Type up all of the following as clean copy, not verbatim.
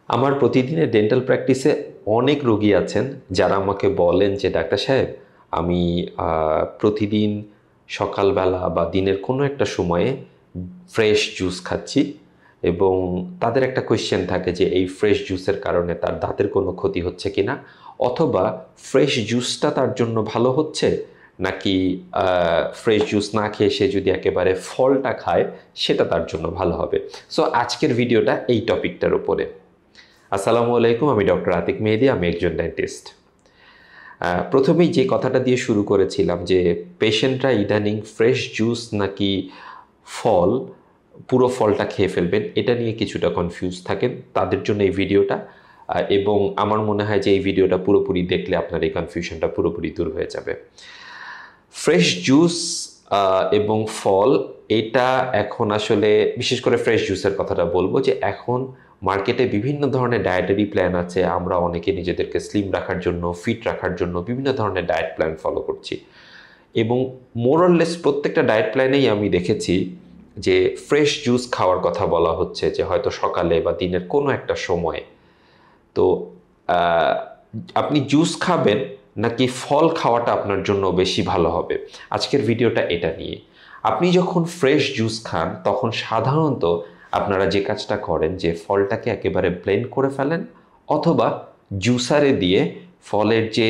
আমার প্রতিদিনের ডেন্টাল প্র্যাকটিসে অনেক রোগী আছেন যারা আমাকে বলেন যে ডাক্তার সাহেব আমি প্রতিদিন সকালবেলা বা দিনের কোনো একটা সময়ে ফ্রেশ জুস খাচ্ছি এবং তাদের একটা কোয়েশ্চেন থাকে যে এই ফ্রেশ জুসের কারণে তার দাঁতের কোনো ক্ষতি হচ্ছে কি না, অথবা ফ্রেশ জুসটা তার জন্য ভালো হচ্ছে নাকি ফ্রেশ জুস না খেয়ে সে যদি একেবারে ফলটা খায় সেটা তার জন্য ভালো হবে। সো আজকের ভিডিওটা এই টপিকটার উপরে। আসসালামু আলাইকুম, আমি ডক্টর আতিক মেহেদি, আমি একজন ডেন্টিস্ট। প্রথমেই যে কথাটা দিয়ে শুরু করেছিলাম যে পেশেন্টরা ইদানিং ফ্রেশ জুস নাকি ফল, পুরো ফলটা খেয়ে ফেলবেন, এটা নিয়ে কিছুটা কনফিউজ থাকেন, তাদের জন্য এই ভিডিওটা। এবং আমার মনে হয় যে এই ভিডিওটা পুরোপুরি দেখলে আপনার এই কনফিউশনটা পুরোপুরি দূর হয়ে যাবে। ফ্রেশ জুস এবং ফল, এটা এখন আসলে বিশেষ করে ফ্রেশ জুসের কথাটা বলবো যে এখন মার্কেটে বিভিন্ন ধরনের ডায়েটারি প্ল্যান আছে। আমরা অনেকে নিজেদেরকে স্লিম রাখার জন্য, ফিট রাখার জন্য বিভিন্ন ধরনের ডায়েট প্ল্যান ফলো করছি এবং মোরলেস প্রত্যেকটা ডায়েট প্ল্যানেই আমি দেখেছি যে ফ্রেশ জুস খাওয়ার কথা বলা হচ্ছে, যে হয়তো সকালে বা দিনের কোনো একটা সময়ে। তো আপনি জুস খাবেন নাকি ফল খাওয়াটা আপনার জন্য বেশি ভালো হবে, আজকের ভিডিওটা এটা নিয়ে। আপনি যখন ফ্রেশ জুস খান তখন সাধারণত আপনারা যে কাজটা করেন যে ফলটাকে একেবারে ব্লেন্ড করে ফেলেন অথবা জুসারে দিয়ে ফলের যে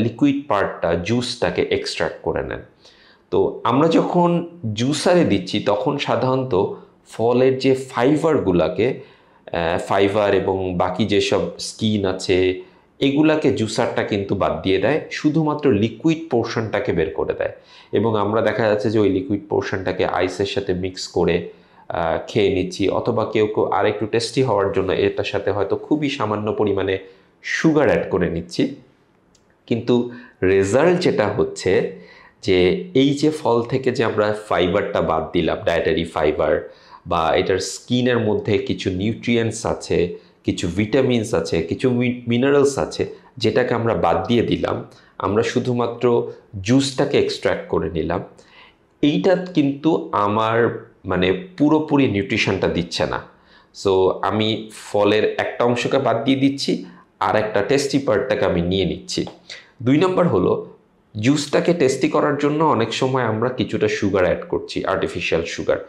লিকুইড পার্টটা, জুসটাকে এক্সট্রাক্ট করে নেন। তো আমরা যখন জুসারে দিচ্ছি তখন সাধারণত ফলের যে ফাইবার এবং বাকি যেসব স্কিন আছে এগুলাকে জুসারটা কিন্তু বাদ দিয়ে দেয়, শুধুমাত্র লিকুইড পোর্শনটাকে বের করে দেয়। এবং আমরা দেখা যাচ্ছে যে ওই লিকুইড পোর্শনটাকে আইসের সাথে মিক্স করে খেয়ে নিচ্ছি, অথবা কেউ কেউ আর একটু টেস্টি হওয়ার জন্য এটার সাথে হয়তো খুবই সামান্য পরিমাণে সুগার অ্যাড করে নিচ্ছি। কিন্তু রেজাল্ট যেটা হচ্ছে যে এই যে ফল থেকে যে আমরা ফাইবারটা বাদ দিলাম, ডায়েটারি ফাইবার বা এটার স্কিনের মধ্যে কিছু নিউট্রিয়েন্টস আছে, কিছু ভিটামিনস আছে, কিছু মিনারেলস আছে, যেটাকে আমরা বাদ দিয়ে দিলাম, আমরা শুধুমাত্র জুসটাকে এক্সট্র্যাক্ট করে নিলাম। এইটা কিন্তু আমার মানে পুরোপুরি নিউট্রিশনটা দিচ্ছে না। সো আমি ফলের একটা অংশকে বাদ দিয়ে দিচ্ছি, আর একটা টেস্টি পার্টটাকে আমি নিয়ে নিচ্ছি। 2 নম্বর হলো, জুসটাকে টেস্টি করার জন্য অনেক সময় আমরা কিছুটা সুগার অ্যাড করছি, আর্টিফিশিয়াল সুগার,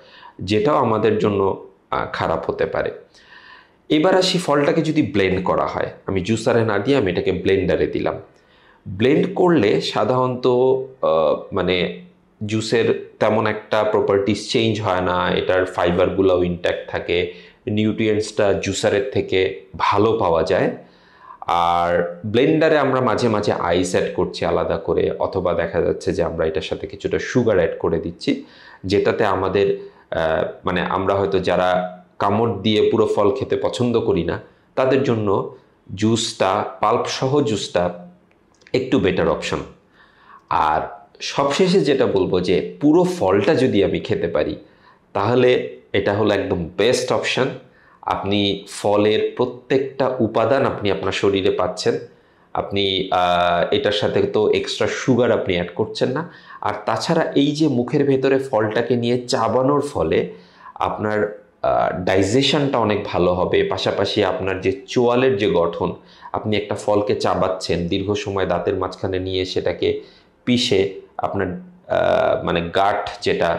যেটাও আমাদের জন্য খারাপ হতে পারে। এবার আসি, ফলটাকে যদি ব্লেন্ড করা হয়, আমি জুসারে না দিয়ে আমি এটাকে ব্লেন্ডারে দিলাম। ব্লেন্ড করলে সাধারণত মানে জুসের তেমন একটা প্রপার্টিস চেঞ্জ হয় না, এটার ফাইবারগুলোও ইনট্যাক্ট থাকে, নিউট্রিয়েন্টসটা জুসারের থেকে ভালো পাওয়া যায়। আর ব্লেন্ডারে আমরা মাঝে মাঝে আইস অ্যাড করছি আলাদা করে, অথবা দেখা যাচ্ছে যে আমরা এটার সাথে কিছুটা সুগার অ্যাড করে দিচ্ছি, যেটাতে আমাদের মানে আমরা হয়তো যারা কামড় দিয়ে পুরো ফল খেতে পছন্দ করি না তাদের জন্য জুসটা, পাল্প সহ জুসটা একটু বেটার অপশন। আর সবশেষে যেটা বলবো যে পুরো ফলটা যদি আমি খেতে পারি তাহলে এটা হলো একদম বেস্ট অপশন। আপনি ফলের প্রত্যেকটা উপাদান আপনি আপনার শরীরে পাচ্ছেন, আপনি এটার সাথে তো এক্সট্রা সুগার আপনি অ্যাড করছেন না। আর তাছাড়া এই যে মুখের ভেতরে ফলটাকে নিয়ে চাবানোর ফলে আপনার ডাইজেশনটা অনেক ভালো হবে, পাশাপাশি আপনার যে চোয়ালের যে গঠন, আপনি একটা ফলকে চাবাচ্ছেন দীর্ঘ সময় দাঁতের মাঝখানে নিয়ে সেটাকে পিষে আপনার মানে গাট, যেটা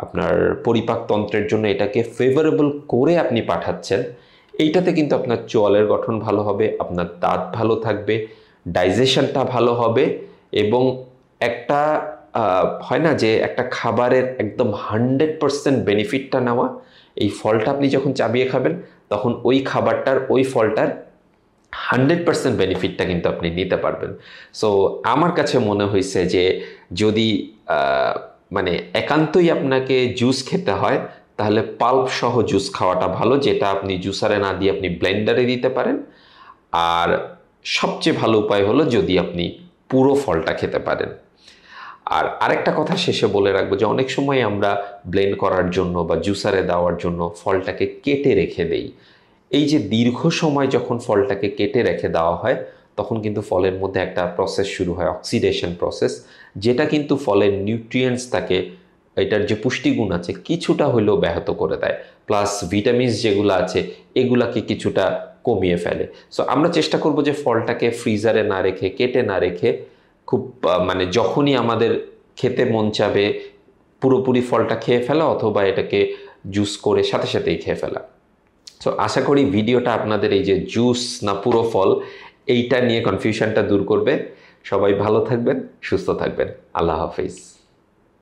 আপনার পরিপাকতন্ত্রের জন্য এটাকে ফেভারেবল করে আপনি পাঠাচ্ছেন, এইটাতে কিন্তু আপনার চোয়ালের গঠন ভালো হবে, আপনার দাঁত ভালো থাকবে, ডাইজেশনটা ভালো হবে। এবং একটা হয় না যে একটা খাবারের একদম 100% বেনিফিটটা নেওয়া, এই ফলটা আপনি যখন চাবিয়ে খাবেন তখন ওই খাবারটার, ওই ফলটার 100% বেনিফিটটা কিন্তু আপনি নিতে পারবেন। সো আমার কাছে মনে হয়েছে যে যদি মানে একান্তই আপনাকে জুস খেতে হয় তাহলে পাল্প সহ জুস খাওয়াটা ভালো, যেটা আপনি জুসারে না দিয়ে আপনি ব্লেন্ডারে দিতে পারেন। আর সবচেয়ে ভালো উপায় হলো যদি আপনি পুরো ফলটা খেতে পারেন। আর আরেকটা কথা শেষে বলে রাখবো যে অনেক সময় আমরা ব্লেন্ড করার জন্য বা জুসারে দেওয়ার জন্য ফলটাকে কেটে রেখে দেই। এই যে দীর্ঘ সময় যখন ফলটাকে কেটে রেখে দেওয়া হয় তখন কিন্তু ফলের মধ্যে একটা প্রসেস শুরু হয়, অক্সিডেশন প্রসেস, যেটা কিন্তু ফলের নিউট্রিয়েন্টস থাকে, এটার যে পুষ্টিগুণ আছে কিছুটা হলেও ব্যাহত করে দেয়, প্লাস ভিটামিনস যেগুলো আছে এগুলাকে কিছুটা কমিয়ে ফেলে। সো আমরা চেষ্টা করব যে ফলটাকে ফ্রিজারে না রেখে, কেটে না রেখে, খুব মানে যখনই আমাদের খেতে মন চাবে পুরোপুরি ফলটা খেয়ে ফেলা, অথবা এটাকে জুস করে সাথে সাথেই খেয়ে ফেলা। সো আশা করি ভিডিওটা আপনাদের এই যে জুস না পুরো ফল এইটা নিয়ে কনফিউশনটা দূর করবে। সবাই ভালো থাকবেন, সুস্থ থাকবেন। আল্লাহ হাফিজ।